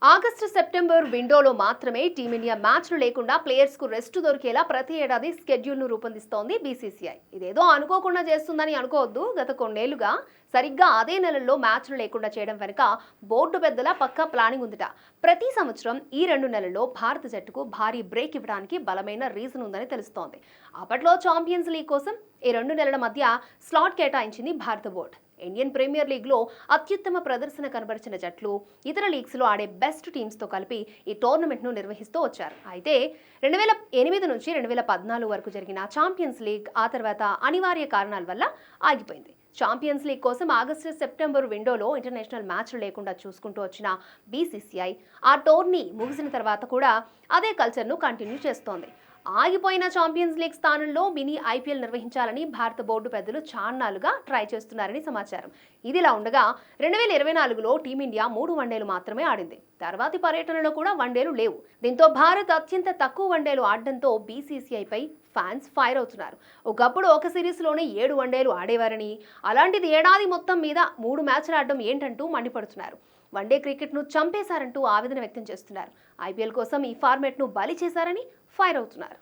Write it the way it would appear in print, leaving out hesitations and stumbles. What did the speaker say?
August September విండోలో మాత్రమే team India మ్యాచ్లు లేకుండా ప్లేయర్స్కు రెస్ట్ దొరికేలా ప్రతి ఏడాది స్కెడ్యూల్ను రూపొందిస్తోంది బీసీసీఐ. ఇదేదో అనుకోకుండా చేస్తుందని అనుకోవద్దు. గత కొన్నేళ్లుగా సరిగ్గా అదే నెలల్లో మ్యాచ్లు లేకుండా చేయడం వెనుక బోర్డు పెద్దల పక్కా ప్లానింగ్ ఉందిట. ప్రతి సంవత్సరం ఈ 2 నెలల్లో భారత జట్టుకు భారీ బ్రేక్ ఇవ్వడానికి బలమైన రీజన్ ఉందని తెలుస్తోంది. అప్పట్లో ఛాంపియన్స్ లీగ్ కోసం ఈ 2 నెలల మధ్య స్లాట్ కేటాయించింది భారత బోర్డు. ఇండియన్ ప్రీమియర్ లీగ్లో అత్యుత్తమ ప్రదర్శన కనబరిచిన జట్లు, ఇతర లీగ్స్లో ఆడే బెస్ట్ టీమ్స్తో కలిపి ఈ టోర్నమెంట్ను నిర్వహిస్తూ వచ్చారు. అయితే 2008 నుంచి 2014 వరకు జరిగిన ఛాంపియన్స్ లీగ్ ఆ తర్వాత అనివార్య కారణాల వల్ల ఆగిపోయింది. ఛాంపియన్స్ లీగ్ కోసం ఆగస్టు సెప్టెంబర్ విండోలో ఇంటర్నేషనల్ మ్యాచ్లు లేకుండా చూసుకుంటూ వచ్చిన బీసీసీఐ ఆ టోర్నీ ముగిసిన తర్వాత కూడా అదే కల్చర్ను కంటిన్యూ చేస్తోంది. ఆగిపోయిన ఛాంపియన్స్ లీగ్ స్థానంలో మినీ ఐపీఎల్ నిర్వహించాలని భారత బోర్డు పెద్దలు చాన్నాళ్లుగా ట్రై చేస్తున్నారని సమాచారం. ఇదిలా ఉండగా 2024లో టీమిండియా 3 వన్డేలు మాత్రమే ఆడింది. తర్వాతి పర్యటనలో కూడా వన్డేలు లేవు. దీంతో భారత్ అత్యంత తక్కువ వన్డేలు ఆడడంతో బీసీసీఐపై ఫ్యాన్స్ ఫైర్ అవుతున్నారు. ఒకప్పుడు ఒక సిరీస్లోనే 7 వన్డేలు ఆడేవారని, అలాంటిది ఏడాది మొత్తం మీద 3 మ్యాచ్లు ఆడడం ఏంటంటూ మండిపడుతున్నారు. వన్డే క్రికెట్ను చంపేశారంటూ ఆవేదన వ్యక్తం చేస్తున్నారు. ఐపీఎల్ కోసం ఈ ఫార్మాట్ను బలి చేశారని ఫైర్ అవుతున్నారు.